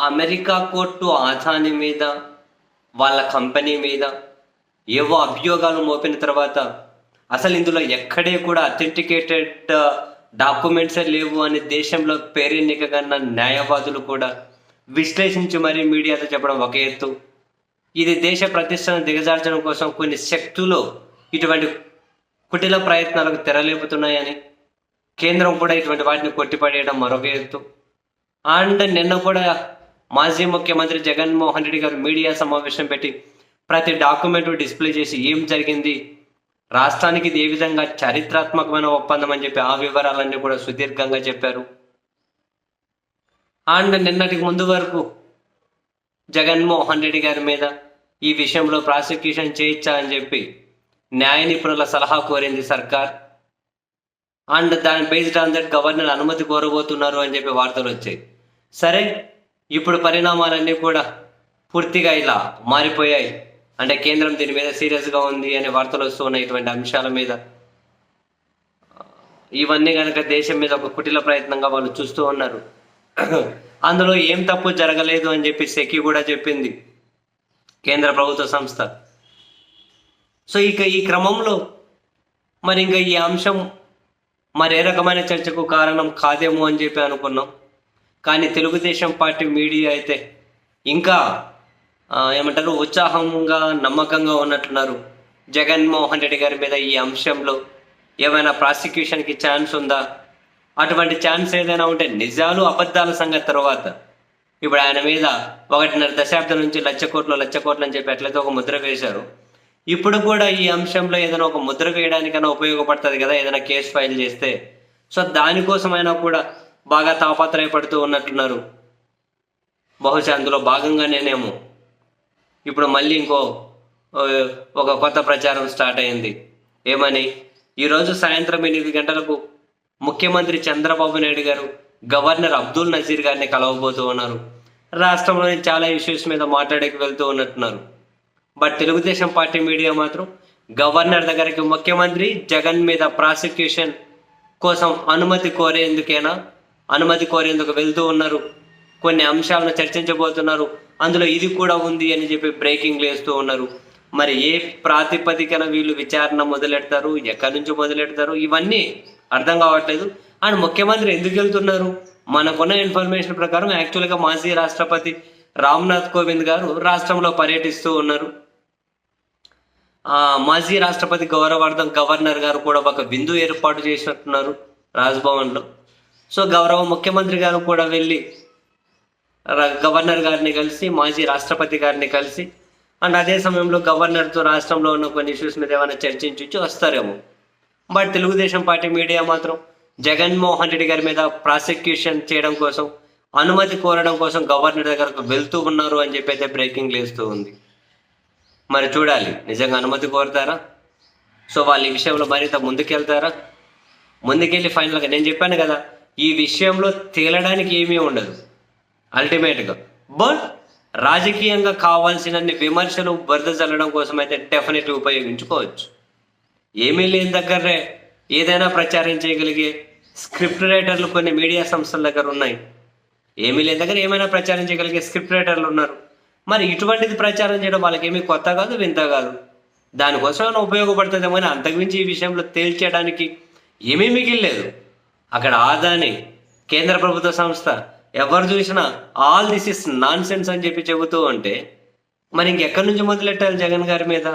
America court Adani మీద, వాళ్ళ company మీద ఏవో అభియోగాలు మోపిన తర్వాత అసలు ఇందులో ఎక్కడే కూడా అథెంటికేటెడ్ డాక్యుమెంట్సే లేవు అని దేశంలో పేరెన్నికగన్న న్యాయవాదులు కూడా విశ్లేషించి మరీ మీడియాతో చెప్పడం ఒక ఎత్తు. ఇది దేశ ప్రతిష్టను దిగజార్చడం కోసం కొన్ని శక్తులు ఇటువంటి కుటిల ప్రయత్నాలకు తెరలేపుతున్నాయని కేంద్రం కూడా ఇటువంటి వాటిని కొట్టిపడేయడం మరొక ఎత్తు. అండ్ నిన్న కూడా మాజీ ముఖ్యమంత్రి జగన్మోహన్ రెడ్డి గారు మీడియా సమావేశం పెట్టి ప్రతి డాక్యుమెంట్ డిస్ప్లే చేసి ఏం జరిగింది, రాష్ట్రానికి ఇది ఏ విధంగా చారిత్రాత్మకమైన ఒప్పందం అని చెప్పి ఆ వివరాలన్నీ కూడా సుదీర్ఘంగా చెప్పారు. అండ్ నిన్నటికి ముందు వరకు జగన్మోహన్ రెడ్డి గారి మీద ఈ విషయంలో ప్రాసిక్యూషన్ చేయొచ్చా అని చెప్పి న్యాయ నిపుణుల సలహా కోరింది సర్కార్. అండ్ దాని బేస్డ్ ఆన్ దట్ గవర్నర్ అనుమతి కోరబోతున్నారు అని చెప్పి వార్తలు వచ్చాయి. సరే, ఇప్పుడు పరిణామాలన్నీ కూడా పూర్తిగా ఇలా మారిపోయాయి. అంటే కేంద్రం దీని మీద సీరియస్గా ఉంది అనే వార్తలు వస్తున్నాయి. ఇటువంటి అంశాల మీద ఇవన్నీ కనుక దేశం మీద ఒక కుటిల ప్రయత్నంగా వాళ్ళు చూస్తూ ఉన్నారు. అందులో ఏం తప్పు జరగలేదు అని చెప్పి సెకి కూడా చెప్పింది, కేంద్ర ప్రభుత్వ సంస్థ. సో ఇక ఈ క్రమంలో మరి ఇంకా ఈ అంశం మరే రకమైన చర్చకు కారణం కాదేమో అని చెప్పి అనుకున్నాం. కానీ తెలుగుదేశం పార్టీ మీడియా అయితే ఇంకా ఏమంటారు, ఉత్సాహంగా నమ్మకంగా ఉన్నట్లున్నారు. జగన్మోహన్ రెడ్డి గారి మీద ఈ అంశంలో ఏమైనా ప్రాసిక్యూషన్కి ఛాన్స్ ఉందా, అటువంటి ఛాన్స్ ఏదైనా ఉంటే నిజాలు అబద్ధాల సంగతి తర్వాత ఇప్పుడు ఆయన మీద 1.5 దశాబ్దం నుంచి లక్ష కోట్లు అని చెప్పి ఎట్లయితే ఒక ముద్ర వేశారు, ఇప్పుడు కూడా ఈ అంశంలో ఏదైనా ఒక ముద్ర వేయడానికైనా ఉపయోగపడుతుంది కదా ఏదైనా కేసు ఫైల్ చేస్తే. సో దానికోసమైనా కూడా బాగా తాపత్రయపడుతూ ఉన్నట్టున్నారు. బహుశా అందులో భాగంగానేమో ఇప్పుడు మళ్ళీ ఒక కొత్త ప్రచారం స్టార్ట్ అయింది. ఏమని, ఈరోజు సాయంత్రం 8 గంటలకు ముఖ్యమంత్రి చంద్రబాబు నాయుడు గారు గవర్నర్ అబ్దుల్ నజీర్ గారిని కలవబోతూ ఉన్నారు. రాష్ట్రంలోని చాలా ఇష్యూస్ మీద మాట్లాడేకి వెళ్తూ ఉన్నట్టున్నారు. బట్ తెలుగుదేశం పార్టీ మీడియా మాత్రం గవర్నర్ దగ్గరికి ముఖ్యమంత్రి జగన్ మీద ప్రాసిక్యూషన్ కోసం అనుమతి కోరేందుకు వెళ్తూ ఉన్నారు, కొన్ని అంశాలను చర్చించబోతున్నారు, అందులో ఇది కూడా ఉంది అని చెప్పి బ్రేకింగ్ వేస్తూ ఉన్నారు. మరి ఏ ప్రాతిపదికన వీళ్ళు విచారణ మొదలెడతారు, ఎక్కడి నుంచి మొదలెడతారు, ఇవన్నీ అర్థం కావట్లేదు. అండ్ ముఖ్యమంత్రి ఎందుకు వెళ్తున్నారు, మనకున్న ఇన్ఫర్మేషన్ ప్రకారం యాక్చువల్గా మాజీ రాష్ట్రపతి రామ్నాథ్ కోవింద్ గారు రాష్ట్రంలో పర్యటిస్తూ ఉన్నారు. మాజీ రాష్ట్రపతి గౌరవార్థం గవర్నర్ గారు కూడా ఒక విందు ఏర్పాటు చేసినట్టున్నారు రాజ్భవన్లో. సో గౌరవ ముఖ్యమంత్రి గారు కూడా వెళ్ళి గవర్నర్ గారిని కలిసి, మాజీ రాష్ట్రపతి గారిని కలిసి, అండ్ అదే సమయంలో గవర్నర్తో రాష్ట్రంలో ఉన్న కొన్ని ఇష్యూస్ మీద ఏమైనా చర్చించి వస్తారేమో. బట్ తెలుగుదేశం పార్టీ మీడియా మాత్రం జగన్మోహన్ రెడ్డి గారి మీద ప్రాసిక్యూషన్ చేయడం కోసం, అనుమతి కోరడం కోసం గవర్నర్ దగ్గరకు వెళ్తూ ఉన్నారు అని చెప్పి అయితే బ్రేకింగ్ లేస్తూ ఉంది. మరి చూడాలి, నిజంగా అనుమతి కోరుతారా? సో వాళ్ళు ఈ విషయంలో మరింత ముందుకెళ్ళి ఫైనల్గా నేను చెప్పాను కదా, ఈ విషయంలో తేలడానికి ఏమీ ఉండదు అల్టిమేట్గా. బట్ రాజకీయంగా కావాల్సినన్ని విమర్శలు బురద చల్లడం కోసం అయితే డెఫినెట్లీ ఉపయోగించుకోవచ్చు. ఏమీ లేని దగ్గరే ఏదైనా ప్రచారం చేయగలిగే స్క్రిప్ట్ రైటర్లు కొన్ని మీడియా సంస్థల దగ్గర ఉన్నాయి. ఏమీ లేని దగ్గర ఏమైనా ప్రచారం చేయగలిగే స్క్రిప్ట్ రైటర్లు ఉన్నారు. మరి ఇటువంటిది ప్రచారం చేయడం వాళ్ళకి ఏమీ కొత్త కాదు, వింత కాదు. దానికోసం ఏమైనా ఉపయోగపడుతుందేమో అని, అంతకుమించి ఈ విషయంలో తేల్చేయడానికి ఏమీ మిగిలిలేదు. అక్కడ ఆదాని కేంద్ర ప్రభుత్వ సంస్థ ఎవరు చూసినా all this is non sense అని చెప్పి చెబుతూ ఉంటే మరి ఇంకెక్కడి నుంచి మొదలెట్టాలి జగన్ గారి మీద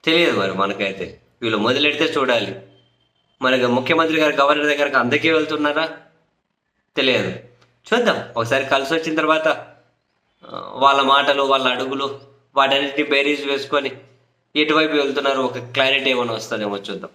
తెలియదు. మరి మనకైతే వీళ్ళు మొదలెడితే చూడాలి. మరి ముఖ్యమంత్రి గారు గవర్నర్ దగ్గరకు అందరికీ వెళ్తున్నారా తెలియదు. చూద్దాం, ఒకసారి కలిసి వచ్చిన తర్వాత వాళ్ళ మాటలు, వాళ్ళ అడుగులు, వాటన్నిటిని బేరీజ్ వేసుకొని ఎటువైపు వెళ్తున్నారు ఒక క్లారిటీ ఏమైనా వస్తుందేమో చూద్దాం.